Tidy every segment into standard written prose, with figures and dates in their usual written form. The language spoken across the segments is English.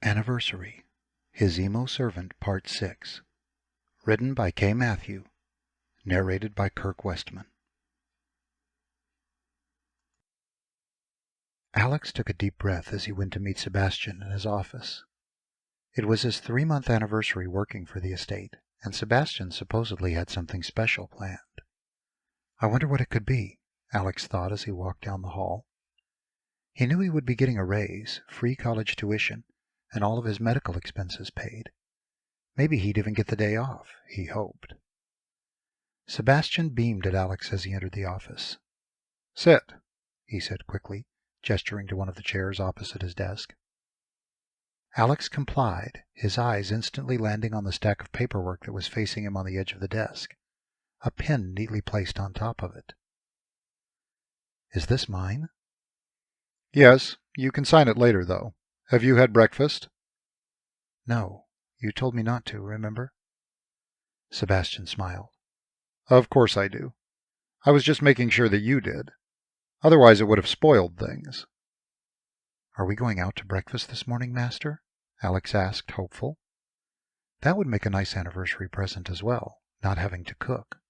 Anniversary, His Emo Servant, Part 6. Written by K. Matthew. Narrated by Kirk Westman. Alex took a deep breath as he went to meet Sebastian in his office. It was his 3-month anniversary working for the estate, and Sebastian supposedly had something special planned. I wonder what it could be, Alex thought as he walked down the hall. He knew he would be getting a raise, free college tuition, and all of his medical expenses paid. Maybe he'd even get the day off, he hoped. Sebastian beamed at Alex as he entered the office. "Sit," he said quickly, gesturing to one of the chairs opposite his desk. Alex complied, his eyes instantly landing on the stack of paperwork that was facing him on the edge of the desk, a pen neatly placed on top of it. "Is this mine?" "Yes, you can sign it later, though. Have you had breakfast?" "No, you told me not to, remember?" Sebastian smiled. "Of course I do. I was just making sure that you did. Otherwise it would have spoiled things." "Are we going out to breakfast this morning, Master?" Alex asked, hopeful. That would make a nice anniversary present as well, not having to cook.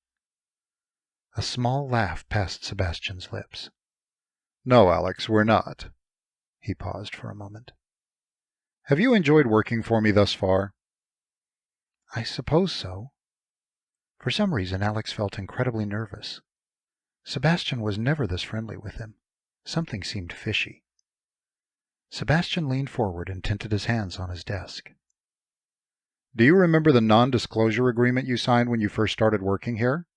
A small laugh passed Sebastian's lips. "No, Alex, we're not." He paused for a moment. "Have you enjoyed working for me thus far?" "I suppose so." For some reason, Alex felt incredibly nervous. Sebastian was never this friendly with him. Something seemed fishy. Sebastian leaned forward and tented his hands on his desk. "Do you remember the non-disclosure agreement you signed when you first started working here?"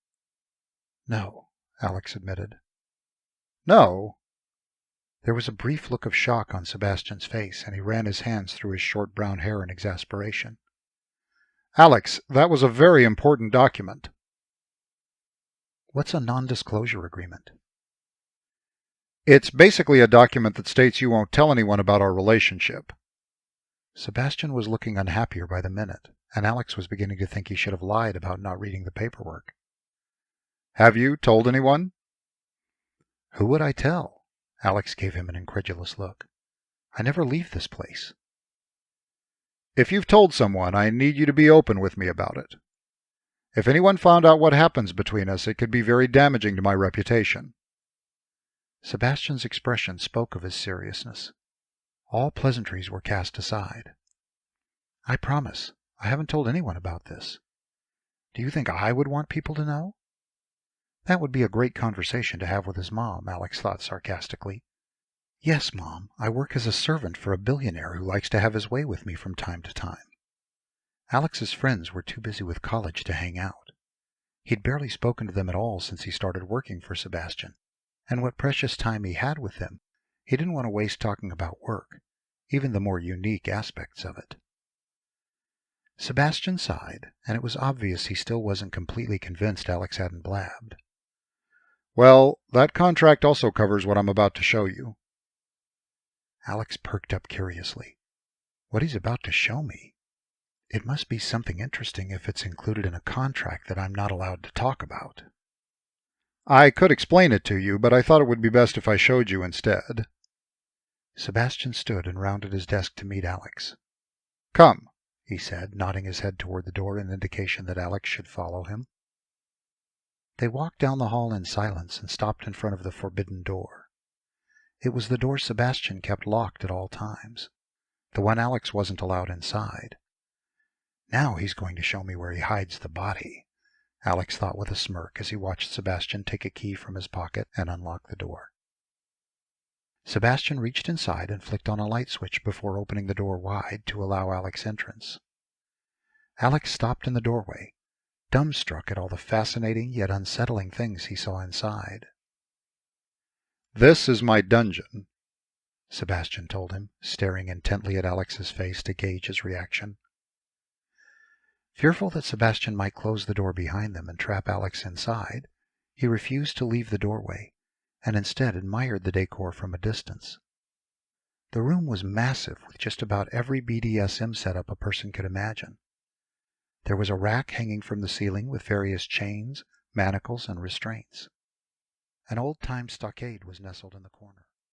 "No," Alex admitted. "No?" There was a brief look of shock on Sebastian's face, and he ran his hands through his short brown hair in exasperation. "Alex, that was a very important document." "What's a non-disclosure agreement?" "It's basically a document that states you won't tell anyone about our relationship." Sebastian was looking unhappier by the minute, and Alex was beginning to think he should have lied about not reading the paperwork. "Have you told anyone?" "Who would I tell?" Alex gave him an incredulous look. "I never leave this place." "If you've told someone, I need you to be open with me about it. If anyone found out what happens between us, it could be very damaging to my reputation." Sebastian's expression spoke of his seriousness. All pleasantries were cast aside. "I promise. I haven't told anyone about this. Do you think I would want people to know?" That would be a great conversation to have with his mom, Alex thought sarcastically. "Yes, Mom, I work as a servant for a billionaire who likes to have his way with me from time to time." Alex's friends were too busy with college to hang out. He'd barely spoken to them at all since he started working for Sebastian, and what precious time he had with them, he didn't want to waste talking about work, even the more unique aspects of it. Sebastian sighed, and it was obvious he still wasn't completely convinced Alex hadn't blabbed. "Well, that contract also covers what I'm about to show you." Alex perked up curiously. What he's about to show me? It must be something interesting if it's included in a contract that I'm not allowed to talk about. "I could explain it to you, but I thought it would be best if I showed you instead." Sebastian stood and rounded his desk to meet Alex. "Come," he said, nodding his head toward the door in indication that Alex should follow him. They walked down the hall in silence and stopped in front of the forbidden door. It was the door Sebastian kept locked at all times, the one Alex wasn't allowed inside. "Now he's going to show me where he hides the body," Alex thought with a smirk as he watched Sebastian take a key from his pocket and unlock the door. Sebastian reached inside and flicked on a light switch before opening the door wide to allow Alex entrance. Alex stopped in the doorway, dumbstruck at all the fascinating yet unsettling things he saw inside. "This is my dungeon," Sebastian told him, staring intently at Alex's face to gauge his reaction. Fearful that Sebastian might close the door behind them and trap Alex inside, he refused to leave the doorway, and instead admired the decor from a distance. The room was massive, with just about every BDSM setup a person could imagine. There was a rack hanging from the ceiling with various chains, manacles, and restraints. An old-time stockade was nestled in the corner.